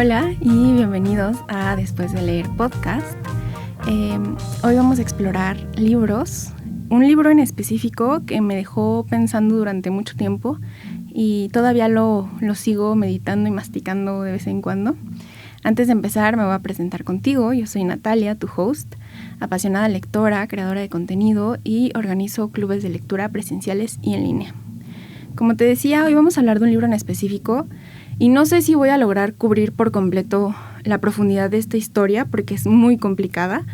Hola y bienvenidos a Después de Leer Podcast. Hoy vamos a explorar libros, un libro en específico que me dejó pensando durante mucho tiempo y todavía lo sigo meditando y masticando de vez en cuando. Antes de empezar me voy a presentar contigo. Yo soy Natalia, tu host, apasionada lectora, creadora de contenido y organizo clubes de lectura presenciales y en línea. Como te decía, hoy vamos a hablar de un libro en específico y no sé si voy a lograr cubrir por completo la profundidad de esta historia porque es muy complicada.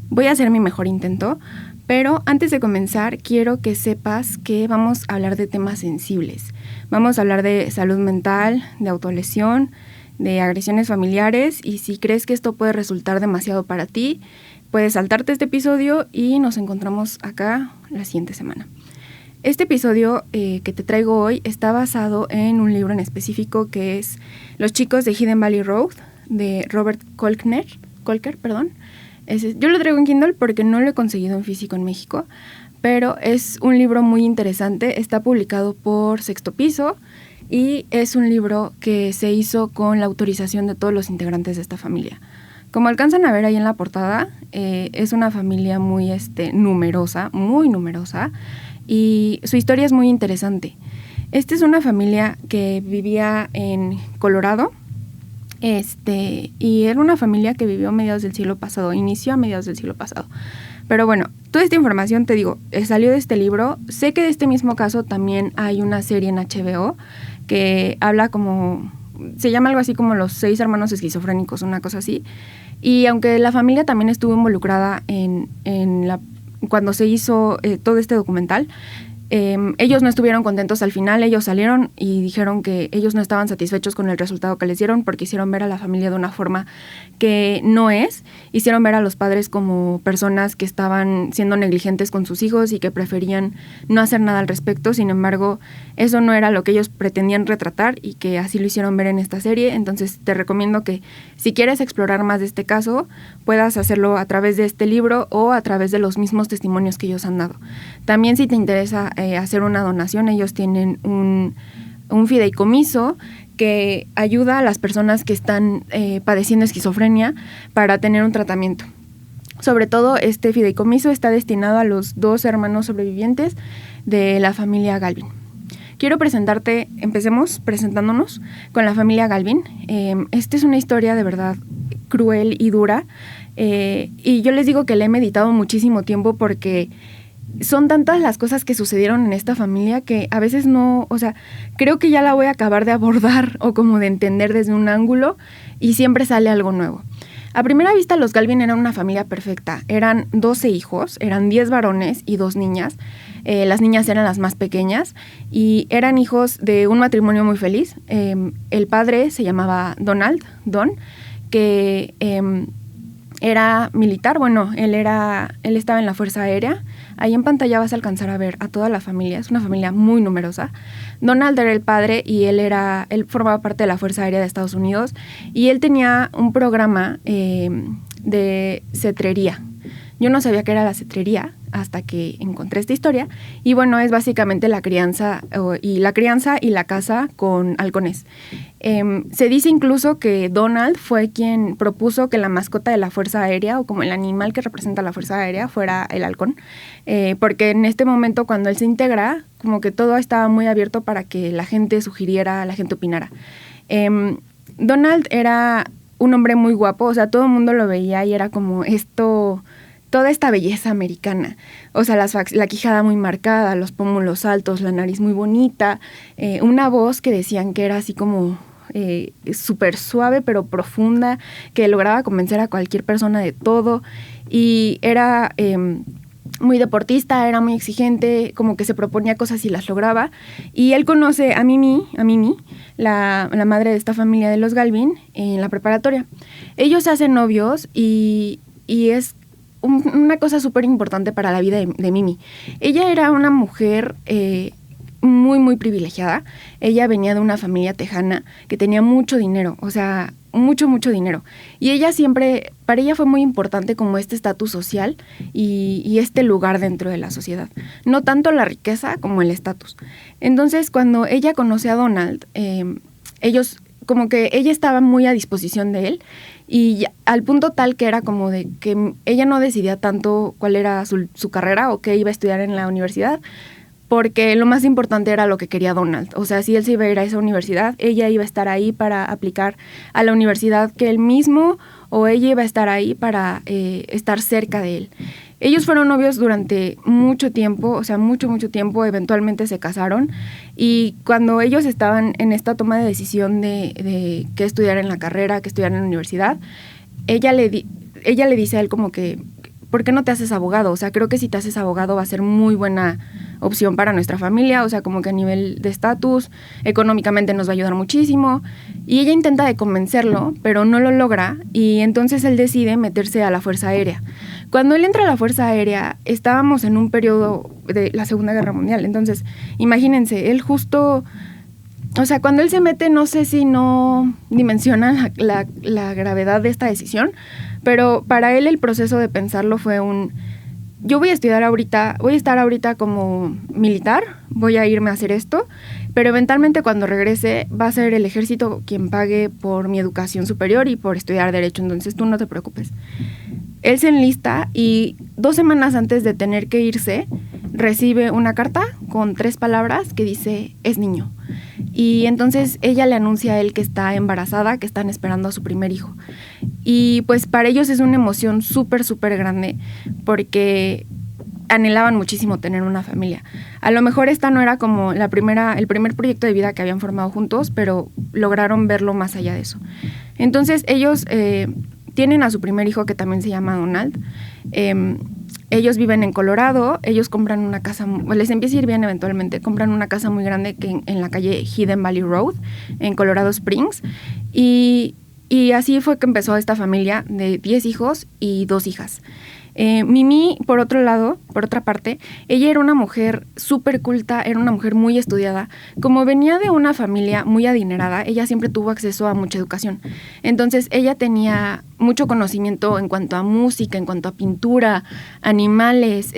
Voy a hacer mi mejor intento, pero antes de comenzar quiero que sepas que vamos a hablar de temas sensibles. Vamos a hablar de salud mental, de autolesión, de agresiones familiares y si crees que esto puede resultar demasiado para ti, puedes saltarte este episodio y nos encontramos acá la siguiente semana. Este episodio que te traigo hoy está basado en un libro en específico que es Los chicos de Hidden Valley Road, de Robert Kolker. Yo lo traigo en Kindle porque no lo he conseguido en físico en México, pero es un libro muy interesante, está publicado por Sexto Piso y es un libro que se hizo con la autorización de todos los integrantes de esta familia. Como alcanzan a ver ahí en la portada, es una familia muy numerosa, muy numerosa, y su historia es muy interesante. Esta es una familia que vivía en Colorado, y era una familia que vivió a mediados del siglo pasado, inició a mediados del siglo pasado. Pero bueno, toda esta información, te digo, salió de este libro. Sé que de este mismo caso también hay una serie en HBO que habla se llama algo así como Los 6 hermanos esquizofrénicos, una cosa así. Y aunque la familia también estuvo involucrada cuando se hizo todo este documental, ellos no estuvieron contentos al final. Ellos salieron y dijeron que ellos no estaban satisfechos con el resultado que les dieron porque hicieron ver a la familia de una forma que no es. Hicieron ver a los padres como personas que estaban siendo negligentes con sus hijos y que preferían no hacer nada al respecto. Sin embargo, eso no era lo que ellos pretendían retratar y que así lo hicieron ver en esta serie. Entonces te recomiendo que si quieres explorar más de este caso, puedas hacerlo a través de este libro o a través de los mismos testimonios que ellos han dado. También si te interesa hacer una donación, ellos tienen un fideicomiso que ayuda a las personas que están padeciendo esquizofrenia para tener un tratamiento. Sobre todo, este fideicomiso está destinado a los 2 hermanos sobrevivientes de la familia Galvin. Quiero empecemos presentándonos con la familia Galvin. Esta es una historia de verdad cruel y dura, y yo les digo que la he meditado muchísimo tiempo porque son tantas las cosas que sucedieron en esta familia que a veces creo que ya la voy a acabar de abordar o como de entender desde un ángulo y siempre sale algo nuevo. A primera vista, los Galvin eran una familia perfecta. Eran 12 hijos, eran 10 varones y 2 niñas. Las niñas eran las más pequeñas y eran hijos de un matrimonio muy feliz. El padre se llamaba Don, que era militar. Él estaba en la Fuerza Aérea. Ahí en pantalla vas a alcanzar a ver a toda la familia. Es una familia muy numerosa. Donald era el padre y él formaba parte de la Fuerza Aérea de Estados Unidos y él tenía un programa de cetrería. Yo no sabía qué era la cetrería hasta que encontré esta historia y bueno, es básicamente la crianza y la caza con halcones. Se dice incluso que Donald fue quien propuso que la mascota de la Fuerza Aérea o como el animal que representa la Fuerza Aérea fuera el halcón, porque en este momento cuando él se integra, como que todo estaba muy abierto para que la gente sugiriera, la gente opinara. Donald era un hombre muy guapo, o sea, todo el mundo lo veía y era como toda esta belleza americana, o sea, la quijada muy marcada, los pómulos altos, la nariz muy bonita, una voz que decían que era así como súper suave pero profunda, que lograba convencer a cualquier persona de todo y era muy deportista, era muy exigente, como que se proponía cosas y las lograba. Y él conoce a Mimi, la madre de esta familia de los Galvin, en la preparatoria. Ellos se hacen novios y es una cosa súper importante para la vida de Mimi. Ella era una mujer muy, muy privilegiada. Ella venía de una familia tejana que tenía mucho dinero, o sea, mucho, mucho dinero. Y ella siempre, para ella fue muy importante como este estatus social y este lugar dentro de la sociedad. No tanto la riqueza como el estatus. Entonces, cuando ella conoce a Donald, ellos como que ella estaba muy a disposición de él y al punto tal que era como de que ella no decidía tanto cuál era su carrera o qué iba a estudiar en la universidad, porque lo más importante era lo que quería Donald. O sea, si él se iba a ir a esa universidad, ella iba a estar ahí para aplicar a la universidad que él mismo, o ella iba a estar ahí para estar cerca de él. Ellos fueron novios durante mucho tiempo, o sea, mucho tiempo, eventualmente se casaron, y cuando ellos estaban en esta toma de decisión de qué estudiar en la carrera, qué estudiar en la universidad, ella le dice a él como que, ¿por qué no te haces abogado? O sea, creo que si te haces abogado va a ser muy buena opción para nuestra familia, o sea, como que a nivel de estatus, económicamente nos va a ayudar muchísimo. Y ella intenta de convencerlo, pero no lo logra, y entonces él decide meterse a la Fuerza Aérea. Cuando él entra a la Fuerza Aérea, estábamos en un periodo de la Segunda Guerra Mundial, entonces, imagínense, él justo... O sea, cuando él se mete, no sé si no dimensiona la gravedad de esta decisión, pero para él el proceso de pensarlo fue yo voy a estudiar ahorita, voy a estar ahorita como militar, voy a irme a hacer esto, pero eventualmente cuando regrese va a ser el ejército quien pague por mi educación superior y por estudiar derecho, entonces tú no te preocupes. Él se enlista y 2 semanas antes de tener que irse, recibe una carta con 3 palabras que dice, es niño. Y entonces ella le anuncia a él que está embarazada, que están esperando a su primer hijo. Y pues para ellos es una emoción súper grande porque anhelaban muchísimo tener una familia. A lo mejor esta no era como el primer proyecto de vida que habían formado juntos, pero lograron verlo más allá de eso. Entonces ellos tienen a su primer hijo que también se llama Donald. Ellos viven en Colorado, ellos compran una casa, les empieza a ir bien eventualmente, compran una casa muy grande en la calle Hidden Valley Road, en Colorado Springs, y así fue que empezó esta familia de 10 hijos y 2 hijas. Mimi, por otra parte, ella era una mujer súper culta, era una mujer muy estudiada. Como venía de una familia muy adinerada, ella siempre tuvo acceso a mucha educación. Entonces, ella tenía mucho conocimiento en cuanto a música, en cuanto a pintura, animales,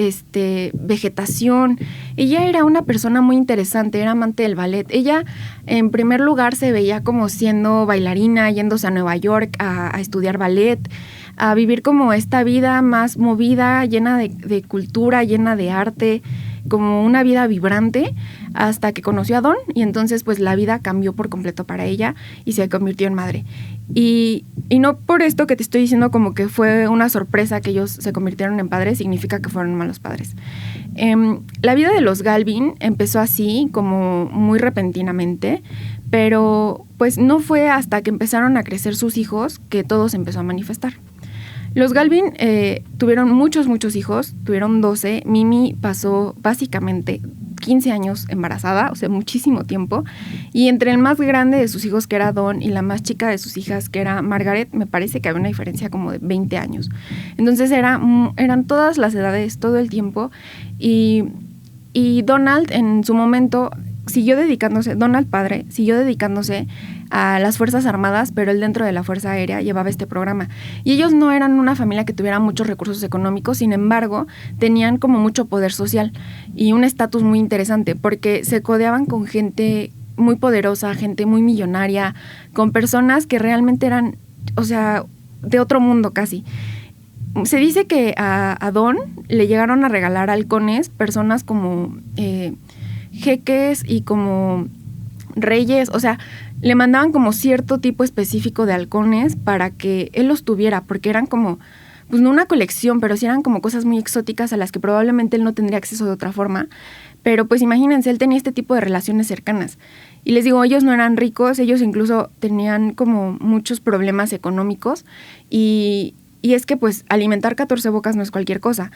vegetación. Ella era una persona muy interesante, era amante del ballet. Ella, en primer lugar, se veía como siendo bailarina, yéndose a Nueva York a estudiar ballet, a vivir como esta vida más movida, llena de cultura, llena de arte, como una vida vibrante, hasta que conoció a Don, y entonces pues la vida cambió por completo para ella y se convirtió en madre. Y no por esto que te estoy diciendo como que fue una sorpresa que ellos se convirtieron en padres, significa que fueron malos padres. La vida de los Galvin empezó así, como muy repentinamente, pero pues no fue hasta que empezaron a crecer sus hijos que todo se empezó a manifestar. Los Galvin tuvieron muchos hijos, tuvieron 12. Mimi pasó básicamente 15 años embarazada, o sea, muchísimo tiempo. Y entre el más grande de sus hijos, que era Don, y la más chica de sus hijas, que era Margaret, me parece que había una diferencia como de 20 años. Entonces eran todas las edades, todo el tiempo. Y Donald en su momento Donald padre siguió dedicándose a las Fuerzas Armadas, pero él dentro de la Fuerza Aérea llevaba este programa. Y ellos no eran una familia que tuviera muchos recursos económicos, sin embargo, tenían como mucho poder social y un estatus muy interesante, porque se codeaban con gente muy poderosa, gente muy millonaria, con personas que realmente eran, o sea, de otro mundo casi. Se dice que a Don le llegaron a regalar halcones, personas como jeques y como reyes, o sea, le mandaban como cierto tipo específico de halcones para que él los tuviera, porque eran como, pues no una colección, pero sí eran como cosas muy exóticas a las que probablemente él no tendría acceso de otra forma. Pero pues imagínense, él tenía este tipo de relaciones cercanas. Y les digo, ellos no eran ricos, ellos incluso tenían como muchos problemas económicos y es que pues alimentar 14 bocas no es cualquier cosa.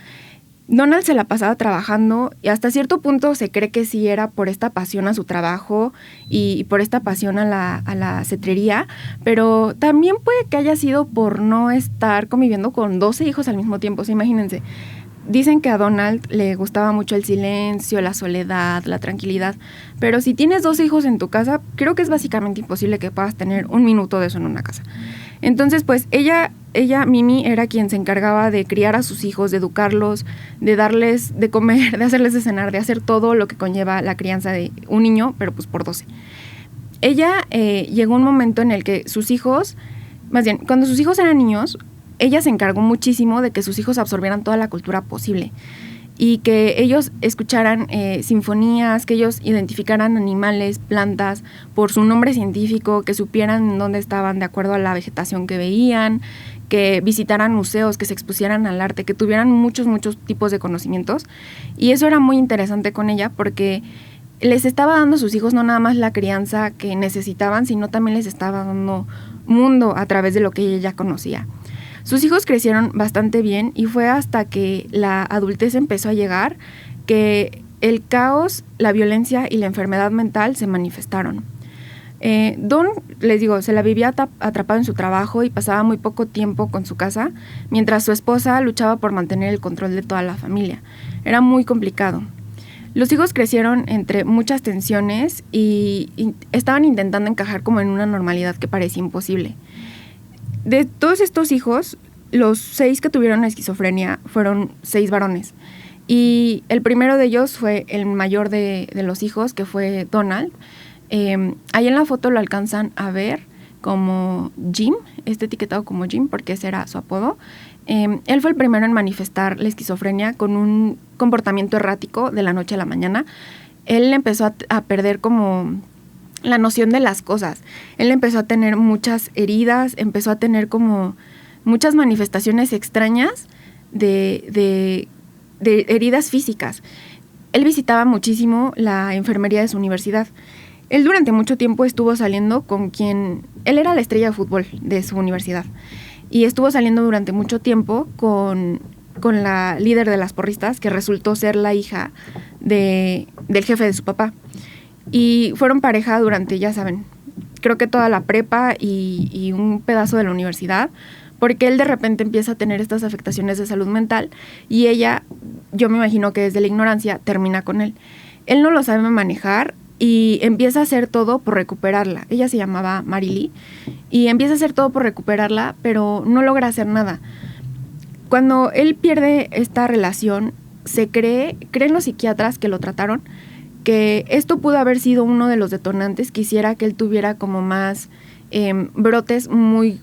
Donald se la pasaba trabajando y hasta cierto punto se cree que sí era por esta pasión a su trabajo y por esta pasión a la cetrería, pero también puede que haya sido por no estar conviviendo con 12 hijos al mismo tiempo. O sea, imagínense, dicen que a Donald le gustaba mucho el silencio, la soledad, la tranquilidad, pero si tienes 12 hijos en tu casa, creo que es básicamente imposible que puedas tener un minuto de eso en una casa. Entonces, pues ella, Mimi, era quien se encargaba de criar a sus hijos, de educarlos, de darles de comer, de hacerles de cenar, de hacer todo lo que conlleva la crianza de un niño, pero pues por 12. ella llegó un momento en el que sus hijos, más bien, cuando sus hijos eran niños, ella se encargó muchísimo de que sus hijos absorbieran toda la cultura posible y que ellos escucharan sinfonías, que ellos identificaran animales, plantas por su nombre científico, que supieran dónde estaban de acuerdo a la vegetación que veían, que visitaran museos, que se expusieran al arte, que tuvieran muchos tipos de conocimientos. Y eso era muy interesante con ella porque les estaba dando a sus hijos no nada más la crianza que necesitaban, sino también les estaba dando mundo a través de lo que ella ya conocía. Sus hijos crecieron bastante bien y fue hasta que la adultez empezó a llegar que el caos, la violencia y la enfermedad mental se manifestaron. Dawn, les digo, se la vivía atrapado en su trabajo y pasaba muy poco tiempo con su casa, mientras su esposa luchaba por mantener el control de toda la familia. Era muy complicado. Los hijos crecieron entre muchas tensiones y estaban intentando encajar como en una normalidad que parecía imposible. De todos estos hijos, los 6 que tuvieron esquizofrenia fueron 6 varones. Y el primero de ellos fue el mayor de los hijos, que fue Donald. Ahí en la foto lo alcanzan a ver como Jim, etiquetado como Jim porque ese era su apodo. Él fue el primero en manifestar la esquizofrenia con un comportamiento errático de la noche a la mañana. Él empezó a perder como la noción de las cosas. Él empezó a tener muchas heridas, empezó a tener como muchas manifestaciones extrañas de heridas físicas. Él visitaba muchísimo la enfermería de su universidad. Él durante mucho tiempo estuvo saliendo con quien... Él era la estrella de fútbol de su universidad. Y estuvo saliendo durante mucho tiempo con la líder de las porristas, que resultó ser la hija del jefe de su papá. Y fueron pareja durante, ya saben, creo que toda la prepa y un pedazo de la universidad, porque él de repente empieza a tener estas afectaciones de salud mental y ella, yo me imagino que desde la ignorancia, termina con él. Él no lo sabe manejar y empieza a hacer todo por recuperarla. Ella se llamaba Marily y empieza a hacer todo por recuperarla, pero no logra hacer nada. Cuando él pierde esta relación, creen los psiquiatras que lo trataron, que esto pudo haber sido uno de los detonantes que hiciera que él tuviera como más brotes muy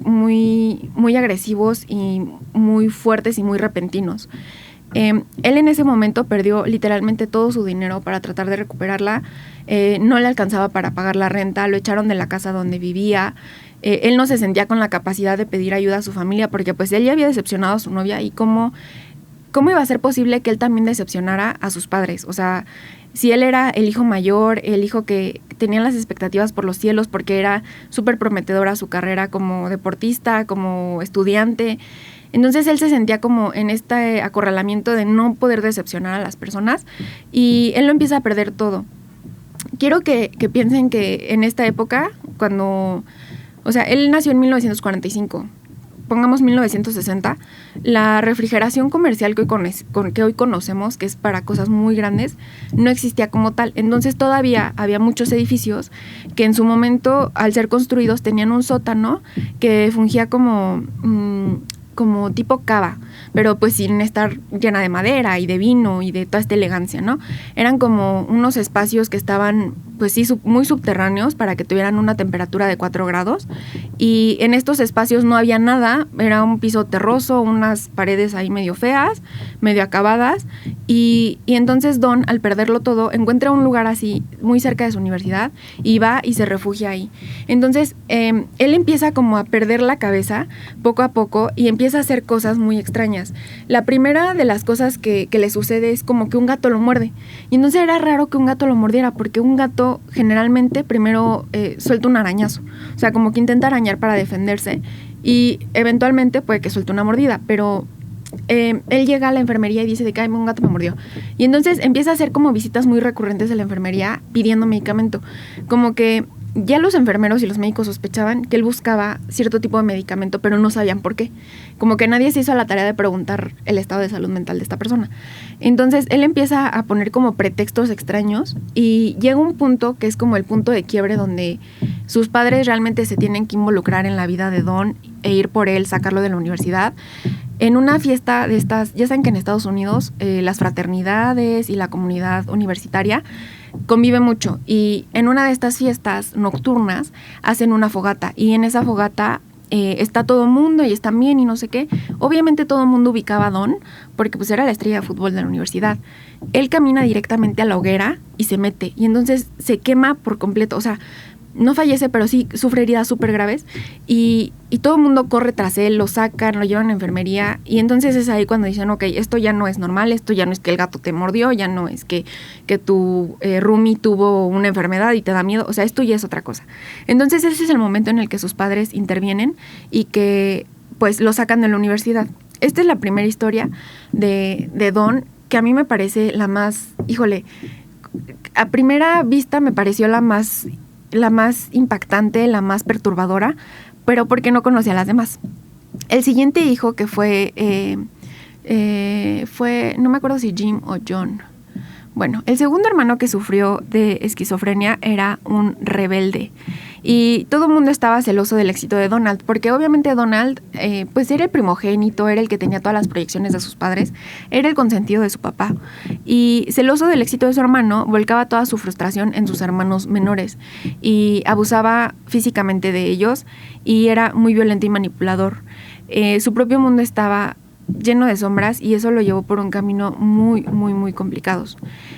agresivos y muy fuertes y muy repentinos. Él en ese momento perdió literalmente todo su dinero para tratar de recuperarla. No le alcanzaba para pagar la renta, lo echaron de la casa donde vivía. Él no se sentía con la capacidad de pedir ayuda a su familia porque pues él ya había decepcionado a su novia y ¿cómo iba a ser posible que él también decepcionara a sus padres? O sea, si él era el hijo mayor, el hijo que tenía las expectativas por los cielos porque era súper prometedora su carrera como deportista, como estudiante. Entonces él se sentía como en este acorralamiento de no poder decepcionar a las personas y él lo empieza a perder todo. Quiero que piensen que en esta época, él nació en 1945, pongamos 1960, la refrigeración comercial que hoy conocemos, que es para cosas muy grandes, no existía como tal. Entonces todavía había muchos edificios que en su momento, al ser construidos, tenían un sótano que fungía como tipo cava, pero pues sin estar llena de madera y de vino y de toda esta elegancia, ¿no? Eran como unos espacios que estaban, pues sí, muy subterráneos para que tuvieran una temperatura de 4 grados y en estos espacios no había nada, era un piso terroso, unas paredes ahí medio feas, medio acabadas y entonces Dawn, al perderlo todo, encuentra un lugar así muy cerca de su universidad y va y se refugia ahí. Entonces él empieza como a perder la cabeza poco a poco y empieza a hacer cosas muy extrañas. La primera de las cosas que le sucede es como que un gato lo muerde. Y entonces era raro que un gato lo mordiera, porque un gato generalmente primero suelta un arañazo. O sea, como que intenta arañar para defenderse y eventualmente puede que suelte una mordida, pero él llega a la enfermería y dice de que un gato me mordió. Y entonces empieza a hacer como visitas muy recurrentes a la enfermería pidiendo medicamento. Como que ya los enfermeros y los médicos sospechaban que él buscaba cierto tipo de medicamento, pero no sabían por qué. Como que nadie se hizo a la tarea de preguntar el estado de salud mental de esta persona. Entonces, él empieza a poner como pretextos extraños y llega un punto que es como el punto de quiebre donde sus padres realmente se tienen que involucrar en la vida de Dawn e ir por él, sacarlo de la universidad. en una fiesta de estas, ya saben que en Estados Unidos las fraternidades y la comunidad universitaria convive mucho, y en una de estas fiestas nocturnas hacen una fogata, y en esa fogata está todo el mundo y están bien y no sé qué. Obviamente todo el mundo ubicaba a Don porque pues era la estrella de fútbol de la universidad. Él camina directamente a la hoguera y se mete, y entonces se quema por completo. O sea, no fallece, pero sí sufre heridas súper graves, y todo el mundo corre tras él, lo sacan, lo llevan a la enfermería, y entonces es ahí cuando dicen, ok, esto ya no es normal, esto ya no es que el gato te mordió, ya no es que tu roomie tuvo una enfermedad y te da miedo, o sea, esto ya es otra cosa. Entonces ese es el momento en el que sus padres intervienen y que pues lo sacan de la universidad. Esta es la primera historia de Don, que a mí me parece la más, híjole, a primera vista me pareció la más impactante, la más perturbadora, pero porque no conocía a las demás. El siguiente hijo, que fue, no me acuerdo si Jim o John. Bueno, el segundo hermano que sufrió de esquizofrenia era un rebelde, y todo el mundo estaba celoso del éxito de Donald, porque obviamente Donald pues era el primogénito, era el que tenía todas las proyecciones de sus padres, era el consentido de su papá, y celoso del éxito de su hermano, volcaba toda su frustración en sus hermanos menores y abusaba físicamente de ellos, y era muy violento y manipulador. Su propio mundo estaba lleno de sombras, y eso lo llevó por un camino muy, muy, muy complicados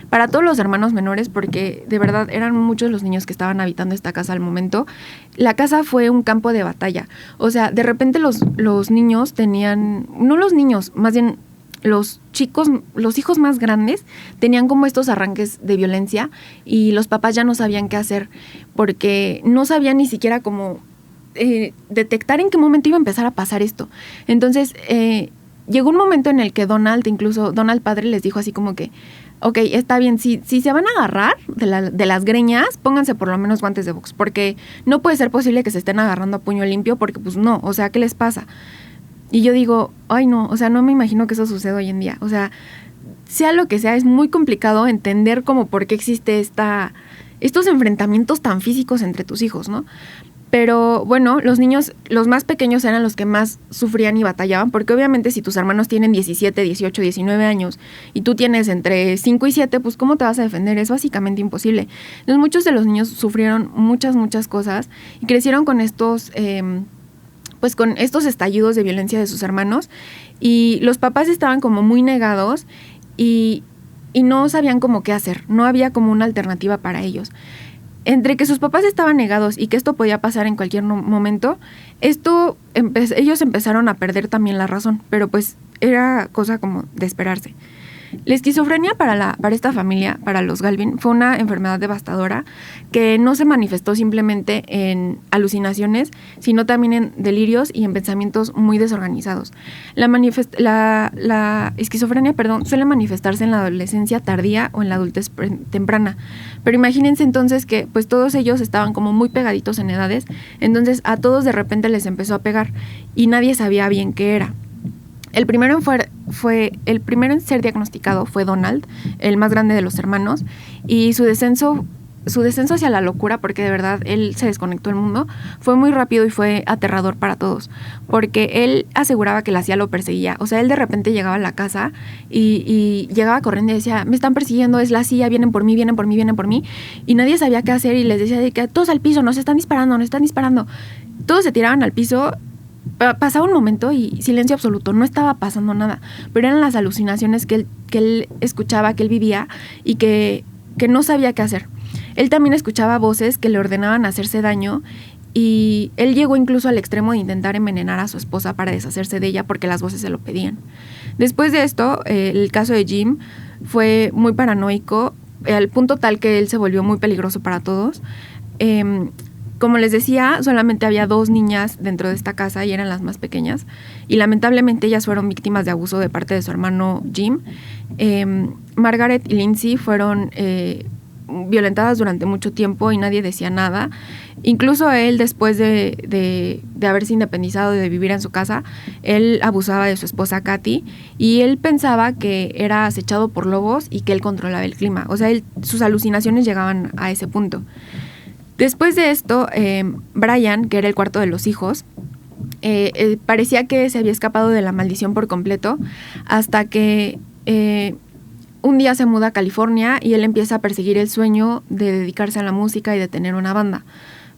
para todos los hermanos menores, porque de verdad eran muchos los niños que estaban habitando esta casa al momento. La casa fue un campo de batalla. O sea, de repente los niños tenían, no los niños, más bien los chicos, los hijos más grandes tenían como estos arranques de violencia, y los papás ya no sabían qué hacer, porque no sabían ni siquiera cómo detectar en qué momento iba a empezar a pasar esto. Entonces llegó un momento en el que incluso Donald padre, les dijo así como que, ok, está bien, si se van a agarrar de las greñas, pónganse por lo menos guantes de box, porque no puede ser posible que se estén agarrando a puño limpio, porque pues no, o sea, ¿qué les pasa? Y yo digo, ay no, o sea, no me imagino que eso suceda hoy en día. O sea, sea lo que sea, es muy complicado entender como por qué existe estos enfrentamientos tan físicos entre tus hijos, ¿no? Pero bueno, los niños, los más pequeños eran los que más sufrían y batallaban, porque obviamente si tus hermanos tienen 17, 18, 19 años y tú tienes entre 5 y 7, pues ¿cómo te vas a defender? Es básicamente imposible. Entonces muchos de los niños sufrieron muchas cosas y crecieron con estos estallidos de violencia de sus hermanos, y los papás estaban como muy negados y no sabían cómo qué hacer, no había como una alternativa para ellos. Entre que sus papás estaban negados y que esto podía pasar en cualquier momento, ellos empezaron a perder también la razón, pero pues era cosa como de esperarse. La esquizofrenia para esta familia, para los Galvin, fue una enfermedad devastadora que no se manifestó simplemente en alucinaciones, sino también en delirios y en pensamientos muy desorganizados. La esquizofrenia, suele manifestarse en la adolescencia tardía o en la adultez temprana. Pero imagínense entonces que pues todos ellos estaban como muy pegaditos en edades, entonces a todos de repente les empezó a pegar y nadie sabía bien qué era. El primero en ser diagnosticado fue Donald, el más grande de los hermanos, y su descenso hacia la locura, porque de verdad él se desconectó del mundo, fue muy rápido y fue aterrador para todos, porque él aseguraba que la CIA lo perseguía. O sea, él de repente llegaba a la casa y llegaba corriendo y decía, me están persiguiendo, es la CIA, vienen por mí, y nadie sabía qué hacer, y les decía de que todos al piso, nos están disparando. Todos se tiraban al piso. Pasaba un momento y silencio absoluto, no estaba pasando nada, pero eran las alucinaciones que él escuchaba, que él vivía y que no sabía qué hacer. Él también escuchaba voces que le ordenaban hacerse daño, y él llegó incluso al extremo de intentar envenenar a su esposa para deshacerse de ella porque las voces se lo pedían. Después de esto, el caso de Jim fue muy paranoico, al punto tal que él se volvió muy peligroso para todos. Como les decía, solamente había 2 niñas dentro de esta casa y eran las más pequeñas, y lamentablemente ellas fueron víctimas de abuso de parte de su hermano Jim. Margaret y Lindsay fueron violentadas durante mucho tiempo y nadie decía nada. Incluso él, después de haberse independizado y de vivir en su casa, él abusaba de su esposa Kathy, y él pensaba que era acechado por lobos y que él controlaba el clima. O sea, sus alucinaciones llegaban a ese punto. Después de esto, Brian, que era el cuarto de los hijos, parecía que se había escapado de la maldición por completo, hasta que un día se muda a California y él empieza a perseguir el sueño de dedicarse a la música y de tener una banda.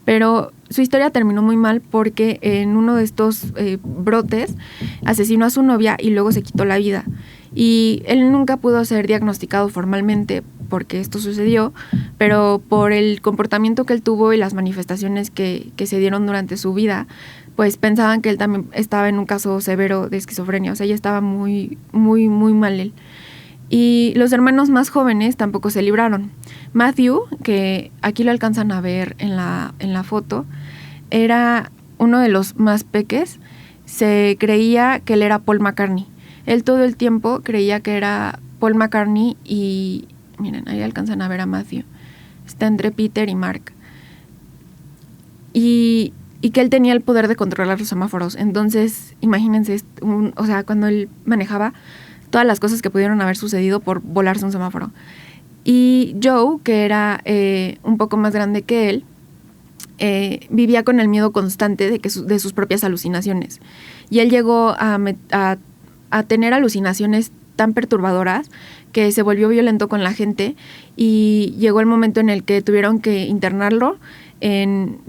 Pero su historia terminó muy mal porque en uno de estos brotes asesinó a su novia y luego se quitó la vida. Y él nunca pudo ser diagnosticado formalmente porque esto sucedió, pero por el comportamiento que él tuvo y las manifestaciones que se dieron durante su vida, pues pensaban que él también estaba en un caso severo de esquizofrenia. O sea, ya estaba muy, muy, muy mal él. Y los hermanos más jóvenes tampoco se libraron. Matthew, que aquí lo alcanzan a ver en la foto, era uno de los más peques. Se creía que él era Paul McCartney. Él todo el tiempo creía que era Paul McCartney y, miren, ahí alcanzan a ver a Matthew. Está entre Peter y Mark. Y que él tenía el poder de controlar los semáforos. Entonces, imagínense, o sea, cuando él manejaba, todas las cosas que pudieron haber sucedido por volarse un semáforo. Y Joe, que era un poco más grande que él, vivía con el miedo constante de sus propias alucinaciones. Y él llegó a tener alucinaciones tan perturbadoras que se volvió violento con la gente y llegó el momento en el que tuvieron que internarlo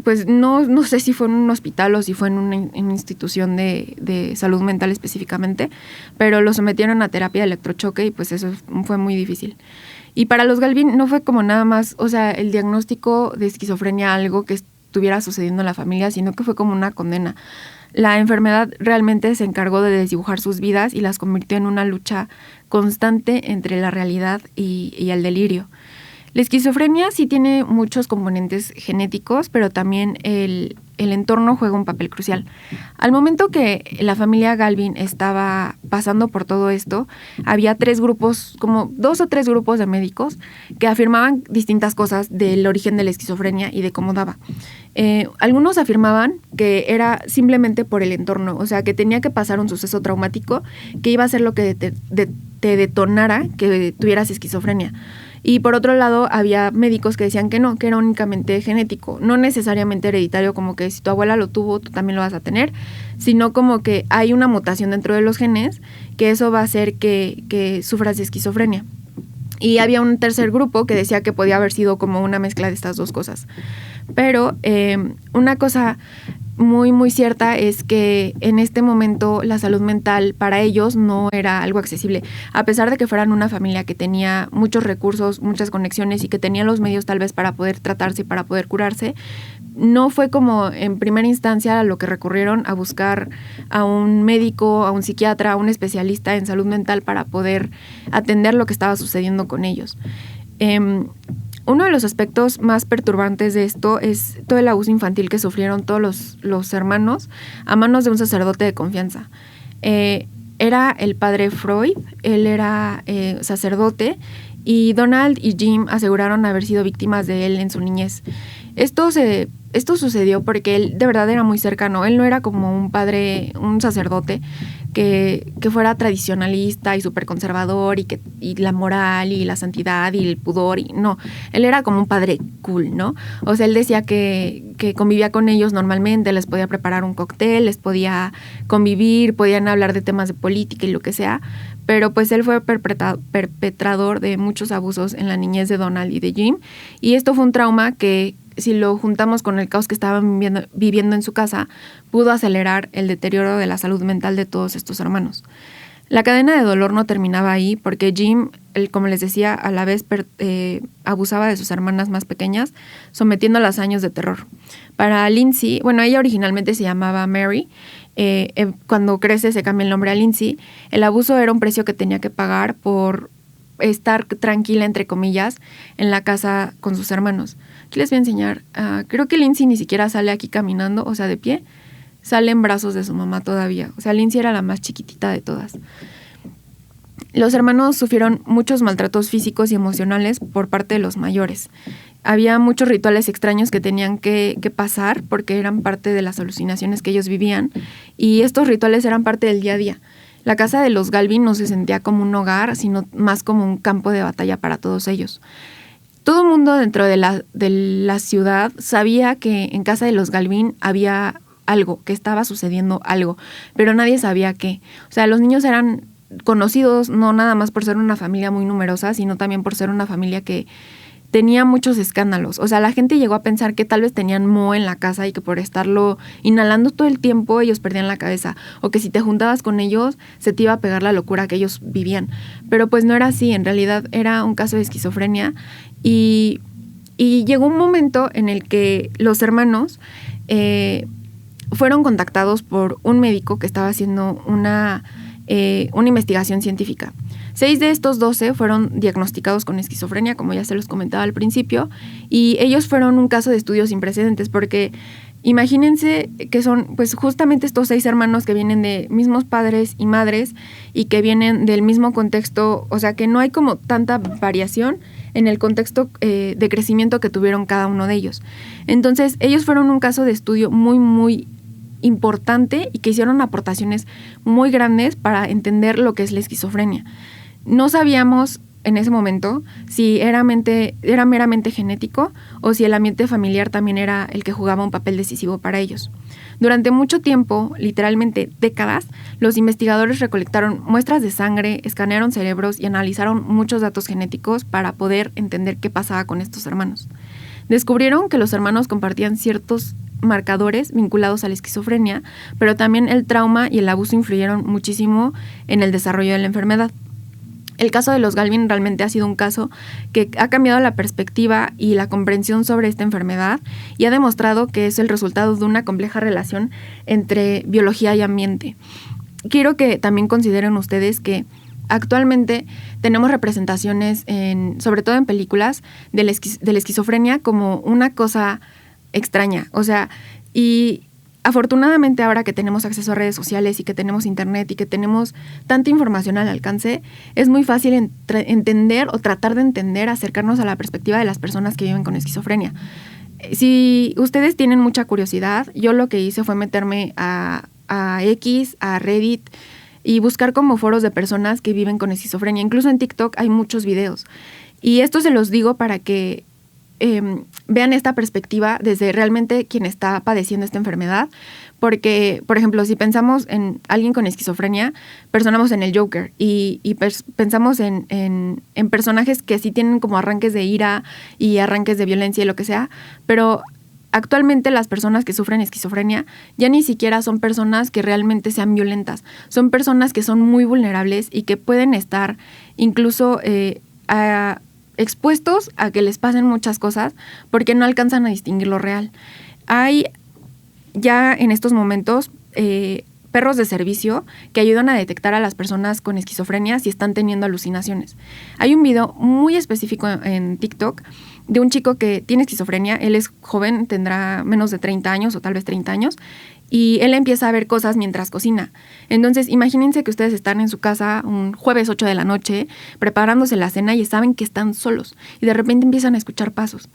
pues no sé si fue en un hospital o si fue en una institución de salud mental específicamente, pero lo sometieron a terapia de electrochoque y pues eso fue muy difícil. Y para los Galvin no fue como nada más, o sea, el diagnóstico de esquizofrenia, algo que estuviera sucediendo en la familia, sino que fue como una condena. La enfermedad realmente se encargó de desdibujar sus vidas y las convirtió en una lucha constante entre la realidad y el delirio. La esquizofrenia sí tiene muchos componentes genéticos, pero también el entorno juega un papel crucial. Al momento que la familia Galvin estaba pasando por todo esto, había 3 grupos, como 2 o 3 grupos de médicos que afirmaban distintas cosas del origen de la esquizofrenia y de cómo daba. Algunos afirmaban que era simplemente por el entorno, o sea, que tenía que pasar un suceso traumático que iba a ser lo que te detonara que tuvieras esquizofrenia. Y por otro lado, había médicos que decían que no, que era únicamente genético, no necesariamente hereditario, como que si tu abuela lo tuvo, tú también lo vas a tener, sino como que hay una mutación dentro de los genes que eso va a hacer que sufras de esquizofrenia. Y había un tercer grupo que decía que podía haber sido como una mezcla de estas dos cosas. Pero una cosa muy, muy cierta es que en este momento la salud mental para ellos no era algo accesible. A pesar de que fueran una familia que tenía muchos recursos, muchas conexiones y que tenía los medios tal vez para poder tratarse y para poder curarse, no fue como en primera instancia a lo que recurrieron a buscar a un médico, a un psiquiatra, a un especialista en salud mental para poder atender lo que estaba sucediendo con ellos. Uno de los aspectos más perturbantes de esto es todo el abuso infantil que sufrieron todos los hermanos a manos de un sacerdote de confianza. Era el padre Freud, él era sacerdote, y Donald y Jim aseguraron haber sido víctimas de él en su niñez. Esto sucedió porque él de verdad era muy cercano. Él no era como un padre, un sacerdote que fuera tradicionalista y súper conservador y la moral y la santidad y el pudor. No, él era como un padre cool, ¿no? O sea, él decía que convivía con ellos normalmente, les podía preparar un cóctel, les podía convivir, podían hablar de temas de política y lo que sea, pero pues él fue perpetrador de muchos abusos en la niñez de Donald y de Jim, y esto fue un trauma que, si lo juntamos con el caos que estaban viviendo en su casa, pudo acelerar el deterioro de la salud mental de todos estos hermanos. La cadena de dolor no terminaba ahí porque Jim, como les decía, a la vez abusaba de sus hermanas más pequeñas, sometiéndolas a años de terror. Para Lindsay, bueno, ella originalmente se llamaba Mary, cuando crece se cambia el nombre a Lindsay. El abuso era un precio que tenía que pagar por estar tranquila, entre comillas, en la casa con sus hermanos. Aquí les voy a enseñar, creo que Lindsay ni siquiera sale aquí caminando, o sea, de pie, sale en brazos de su mamá todavía. O sea, Lindsay era la más chiquitita de todas. Los hermanos sufrieron muchos maltratos físicos y emocionales por parte de los mayores. Había muchos rituales extraños que tenían que pasar porque eran parte de las alucinaciones que ellos vivían, y estos rituales eran parte del día a día. La casa de los Galvin no se sentía como un hogar, sino más como un campo de batalla para todos ellos. Todo el mundo dentro de la ciudad sabía que en casa de los Galvin había algo, que estaba sucediendo algo, pero nadie sabía qué. O sea, los niños eran conocidos no nada más por ser una familia muy numerosa, sino también por ser una familia que tenía muchos escándalos. O sea, la gente llegó a pensar que tal vez tenían moho en la casa y que por estarlo inhalando todo el tiempo ellos perdían la cabeza. O que si te juntabas con ellos se te iba a pegar la locura que ellos vivían. Pero pues no era así, en realidad era un caso de esquizofrenia. Y llegó un momento en el que los hermanos fueron contactados por un médico que estaba haciendo una investigación científica. 6 de estos 12 fueron diagnosticados con esquizofrenia, como ya se los comentaba al principio, y ellos fueron un caso de estudio sin precedentes, porque imagínense que son pues justamente estos 6 hermanos que vienen de mismos padres y madres y que vienen del mismo contexto, o sea que no hay como tanta variación en el contexto de crecimiento que tuvieron cada uno de ellos. Entonces ellos fueron un caso de estudio muy, muy importante y que hicieron aportaciones muy grandes para entender lo que es la esquizofrenia. No sabíamos en ese momento si era meramente genético o si el ambiente familiar también era el que jugaba un papel decisivo para ellos. Durante mucho tiempo, literalmente décadas, los investigadores recolectaron muestras de sangre, escanearon cerebros y analizaron muchos datos genéticos para poder entender qué pasaba con estos hermanos. Descubrieron que los hermanos compartían ciertos marcadores vinculados a la esquizofrenia, pero también el trauma y el abuso influyeron muchísimo en el desarrollo de la enfermedad. El caso de los Galvin realmente ha sido un caso que ha cambiado la perspectiva y la comprensión sobre esta enfermedad y ha demostrado que es el resultado de una compleja relación entre biología y ambiente. Quiero que también consideren ustedes que actualmente tenemos representaciones, sobre todo en películas, de la esquizofrenia como una cosa extraña. O sea, y afortunadamente ahora que tenemos acceso a redes sociales y que tenemos internet y que tenemos tanta información al alcance, es muy fácil entender o tratar de entender, acercarnos a la perspectiva de las personas que viven con esquizofrenia. Si ustedes tienen mucha curiosidad, yo lo que hice fue meterme a X, a Reddit y buscar como foros de personas que viven con esquizofrenia. Incluso en TikTok hay muchos videos. Y esto se los digo para que vean esta perspectiva desde realmente quien está padeciendo esta enfermedad, porque, por ejemplo, si pensamos en alguien con esquizofrenia, pensamos en el Joker y pensamos en personajes que sí tienen como arranques de ira y arranques de violencia y lo que sea, pero actualmente las personas que sufren esquizofrenia ya ni siquiera son personas que realmente sean violentas, son personas que son muy vulnerables y que pueden estar incluso expuestos a que les pasen muchas cosas porque no alcanzan a distinguir lo real. Hay ya en estos momentos perros de servicio que ayudan a detectar a las personas con esquizofrenia si están teniendo alucinaciones. Hay un video muy específico en TikTok de un chico que tiene esquizofrenia. Él es joven, tendrá menos de 30 años o tal vez 30 años, y él empieza a ver cosas mientras cocina. Entonces, imagínense que ustedes están en su casa un jueves 8 de la noche preparándose la cena y saben que están solos y de repente empiezan a escuchar pasos.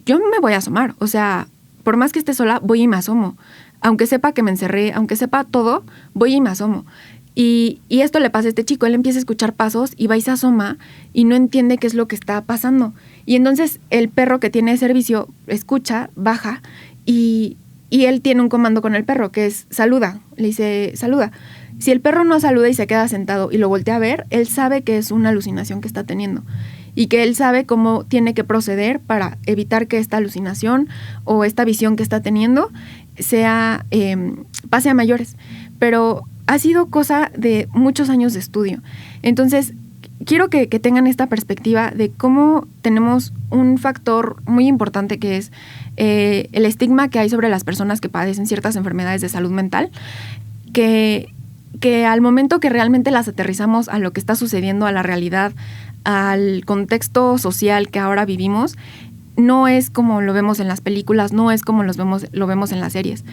Yo me voy a asomar, o sea, por más que esté sola, voy y me asomo. Aunque sepa que me encerré, aunque sepa todo, voy y me asomo. Y esto le pasa a este chico, él empieza a escuchar pasos y va y se asoma y no entiende qué es lo que está pasando. Y entonces el perro que tiene servicio escucha, baja y él tiene un comando con el perro que es saluda, le dice saluda. Si el perro no saluda y se queda sentado y lo voltea a ver, él sabe que es una alucinación que está teniendo y que él sabe cómo tiene que proceder para evitar que esta alucinación o esta visión que está teniendo pase a mayores. Pero ha sido cosa de muchos años de estudio. Entonces, quiero que tengan esta perspectiva de cómo tenemos un factor muy importante que es el estigma que hay sobre las personas que padecen ciertas enfermedades de salud mental, que al momento que realmente las aterrizamos a lo que está sucediendo, a la realidad, al contexto social que ahora vivimos, no es como lo vemos en las películas, no es como lo vemos en las series.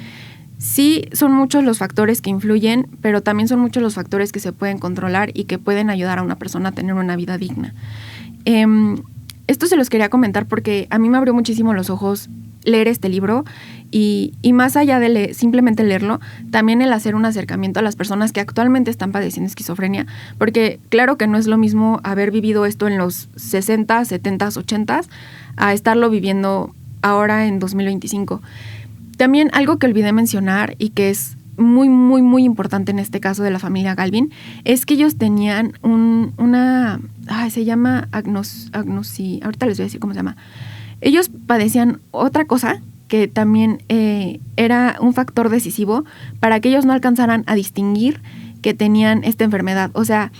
Sí, son muchos los factores que influyen, pero también son muchos los factores que se pueden controlar y que pueden ayudar a una persona a tener una vida digna. Esto se los quería comentar porque a mí me abrió muchísimo los ojos leer este libro y más allá de simplemente leerlo, también el hacer un acercamiento a las personas que actualmente están padeciendo esquizofrenia, porque claro que no es lo mismo haber vivido esto en los 60, 70, 80 a estarlo viviendo ahora en 2025. También algo que olvidé mencionar y que es muy, muy, muy importante en este caso de la familia Galvin, es que ellos tenían se llama agnosia, ahorita les voy a decir cómo se llama. Ellos padecían otra cosa que también era un factor decisivo para que ellos no alcanzaran a distinguir que tenían esta enfermedad. O sea,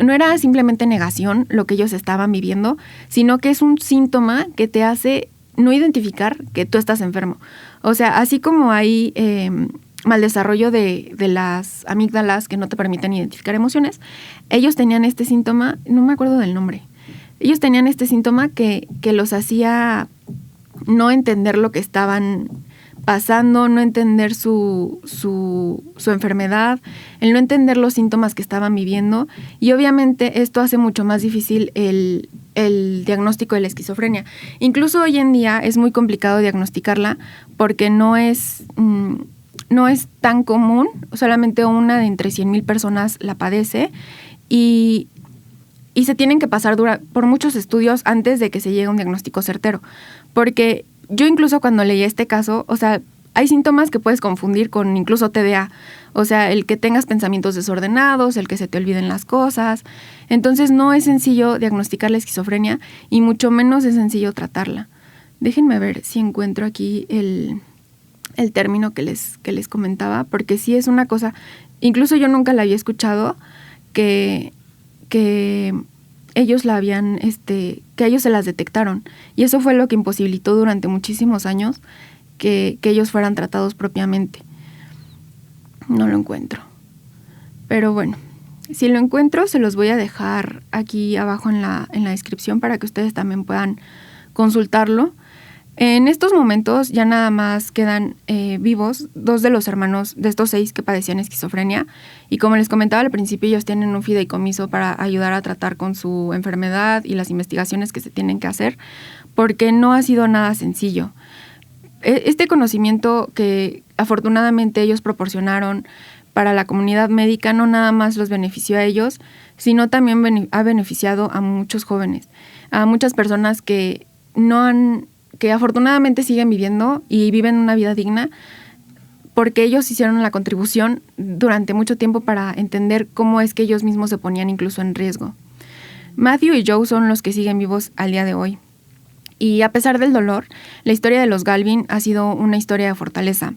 no era simplemente negación lo que ellos estaban viviendo, sino que es un síntoma que te hace no identificar que tú estás enfermo. O sea, así como hay mal desarrollo de las amígdalas que no te permiten identificar emociones, ellos tenían este síntoma, no me acuerdo del nombre, ellos tenían este síntoma que los hacía no entender lo que estaban pasando, no entender su enfermedad, el no entender los síntomas que estaban viviendo, y obviamente esto hace mucho más difícil el diagnóstico de la esquizofrenia. Incluso hoy en día es muy complicado diagnosticarla porque no es tan común, solamente una de entre 100,000 personas la padece y se tienen que pasar por muchos estudios antes de que se llegue a un diagnóstico certero. Porque yo incluso cuando leí este caso, o sea, hay síntomas que puedes confundir con incluso TDA. O sea, el que tengas pensamientos desordenados, el que se te olviden las cosas. Entonces no es sencillo diagnosticar la esquizofrenia y mucho menos es sencillo tratarla. Déjenme ver si encuentro aquí el término que les comentaba, porque sí es una cosa, incluso yo nunca la había escuchado, que ellos la habían, que ellos se las detectaron. Y eso fue lo que imposibilitó durante muchísimos años que ellos fueran tratados propiamente. No lo encuentro. Pero bueno, si lo encuentro, se los voy a dejar aquí abajo en la descripción para que ustedes también puedan consultarlo. En estos momentos ya nada más quedan vivos 2 de los hermanos de estos 6 que padecían esquizofrenia, y como les comentaba al principio, ellos tienen un fideicomiso para ayudar a tratar con su enfermedad y las investigaciones que se tienen que hacer, porque no ha sido nada sencillo. Este conocimiento que afortunadamente ellos proporcionaron para la comunidad médica no nada más los benefició a ellos, sino también ha beneficiado a muchos jóvenes, a muchas personas que afortunadamente siguen viviendo y viven una vida digna porque ellos hicieron la contribución durante mucho tiempo para entender cómo es que ellos mismos se ponían incluso en riesgo. Matthew y Joe son los que siguen vivos al día de hoy. Y a pesar del dolor, la historia de los Galvin ha sido una historia de fortaleza.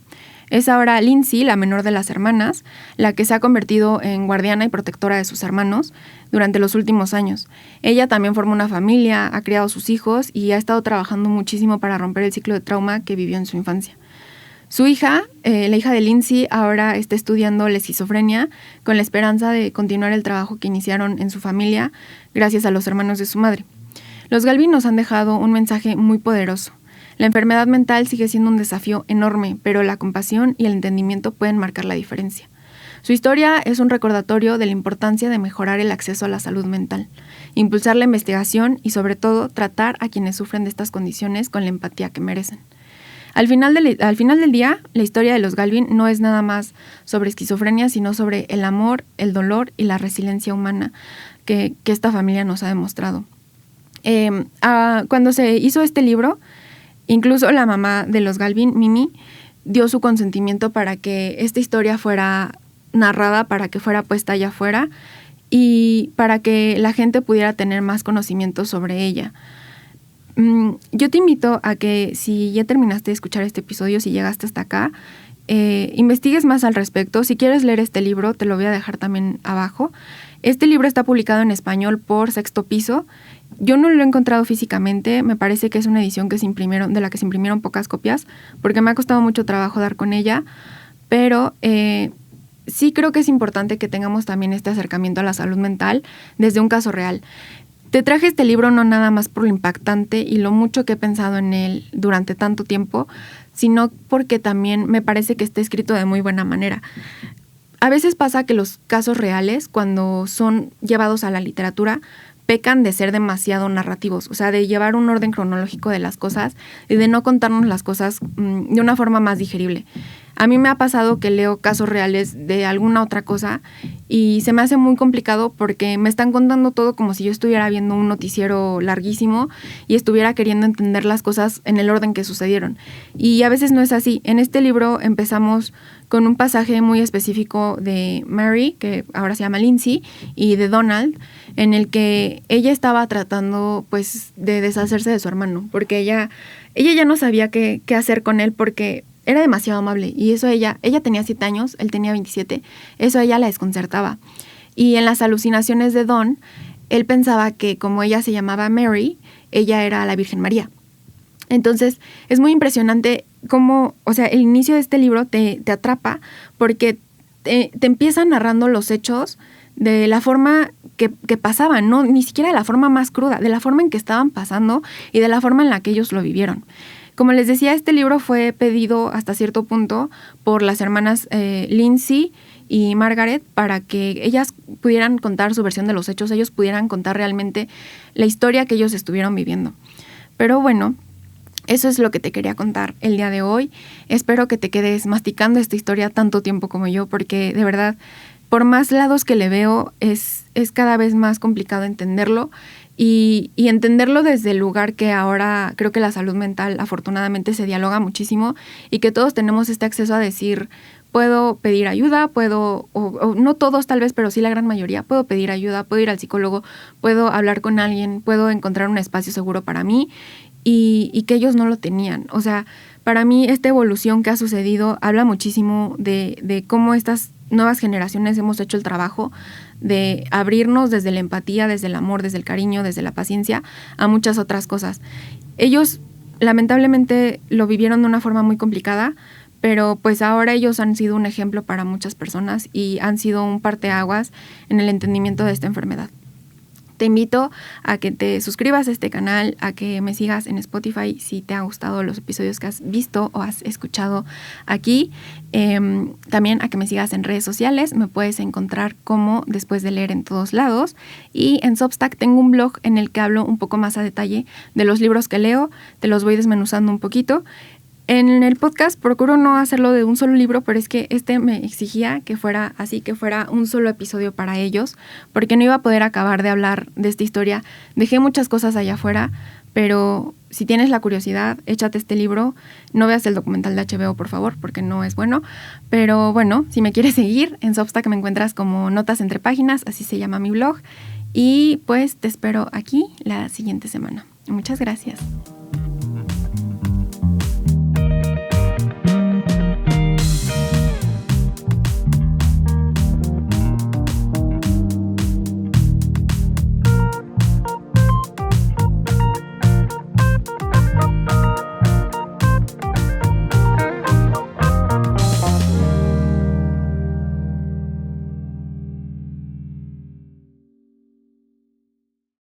Es ahora Lindsay, la menor de las hermanas, la que se ha convertido en guardiana y protectora de sus hermanos durante los últimos años. Ella también formó una familia, ha criado a sus hijos y ha estado trabajando muchísimo para romper el ciclo de trauma que vivió en su infancia. Su hija, la hija de Lindsay, ahora está estudiando la esquizofrenia con la esperanza de continuar el trabajo que iniciaron en su familia gracias a los hermanos de su madre. Los Galvin nos han dejado un mensaje muy poderoso. La enfermedad mental sigue siendo un desafío enorme, pero la compasión y el entendimiento pueden marcar la diferencia. Su historia es un recordatorio de la importancia de mejorar el acceso a la salud mental, impulsar la investigación y, sobre todo, tratar a quienes sufren de estas condiciones con la empatía que merecen. Al final del día, la historia de los Galvin no es nada más sobre esquizofrenia, sino sobre el amor, el dolor y la resiliencia humana que esta familia nos ha demostrado. Cuando se hizo este libro, incluso la mamá de los Galvin, Mimi, dio su consentimiento para que esta historia fuera narrada, para que fuera puesta allá afuera y para que la gente pudiera tener más conocimiento sobre ella. Yo te invito a que, si ya terminaste de escuchar este episodio, si llegaste hasta acá, investigues más al respecto. Si quieres leer este libro, te lo voy a dejar también abajo. Este libro está publicado en español por Sexto Piso. Yo no lo he encontrado físicamente, me parece que es una edición de la que se imprimieron pocas copias, porque me ha costado mucho trabajo dar con ella, pero sí creo que es importante que tengamos también este acercamiento a la salud mental desde un caso real. Te traje este libro no nada más por lo impactante y lo mucho que he pensado en él durante tanto tiempo, sino porque también me parece que está escrito de muy buena manera. A veces pasa que los casos reales, cuando son llevados a la literatura, pecan de ser demasiado narrativos, o sea, de llevar un orden cronológico de las cosas y de no contarnos las cosas de una forma más digerible. A mí me ha pasado que leo casos reales de alguna otra cosa y se me hace muy complicado porque me están contando todo como si yo estuviera viendo un noticiero larguísimo y estuviera queriendo entender las cosas en el orden que sucedieron. Y a veces no es así. En este libro empezamos con un pasaje muy específico de Mary, que ahora se llama Lindsay, y de Donald, en el que ella estaba tratando pues de deshacerse de su hermano, porque ella ya no sabía qué hacer con él porque era demasiado amable y eso ella tenía 7 años, él tenía 27, eso a ella la desconcertaba. Y en las alucinaciones de Don, él pensaba que como ella se llamaba Mary, ella era la Virgen María. Entonces es muy impresionante cómo, o sea, el inicio de este libro te atrapa porque te empiezan narrando los hechos de la forma que pasaban, no ni siquiera de la forma más cruda, de la forma en que estaban pasando y de la forma en la que ellos lo vivieron. Como les decía, este libro fue pedido hasta cierto punto por las hermanas Lindsay y Margaret para que ellas pudieran contar su versión de los hechos, ellos pudieran contar realmente la historia que ellos estuvieron viviendo. Pero bueno, eso es lo que te quería contar el día de hoy. Espero que te quedes masticando esta historia tanto tiempo como yo, porque de verdad, por más lados que le veo, es cada vez más complicado entenderlo y entenderlo desde el lugar que ahora creo que la salud mental afortunadamente se dialoga muchísimo y que todos tenemos este acceso a decir, puedo pedir ayuda, puedo, o no todos tal vez, pero sí la gran mayoría, puedo pedir ayuda, puedo ir al psicólogo, puedo hablar con alguien, puedo encontrar un espacio seguro para mí y que ellos no lo tenían. O sea, para mí esta evolución que ha sucedido habla muchísimo de cómo estas nuevas generaciones hemos hecho el trabajo de abrirnos desde la empatía, desde el amor, desde el cariño, desde la paciencia a muchas otras cosas. Ellos lamentablemente lo vivieron de una forma muy complicada, pero pues ahora ellos han sido un ejemplo para muchas personas y han sido un parteaguas en el entendimiento de esta enfermedad. Te invito a que te suscribas a este canal, a que me sigas en Spotify si te han gustado los episodios que has visto o has escuchado aquí. También a que me sigas en redes sociales. Me puedes encontrar como Después de Leer en todos lados. Y en Substack tengo un blog en el que hablo un poco más a detalle de los libros que leo. Te los voy desmenuzando un poquito. En el podcast procuro no hacerlo de un solo libro, pero es que me exigía que fuera así, que fuera un solo episodio para ellos, porque no iba a poder acabar de hablar de esta historia. Dejé muchas cosas allá afuera, pero si tienes la curiosidad, échate este libro. No veas el documental de HBO, por favor, porque no es bueno. Pero bueno, si me quieres seguir, en Substack me encuentras como Notas entre Páginas, así se llama mi blog. Y pues te espero aquí la siguiente semana. Muchas gracias.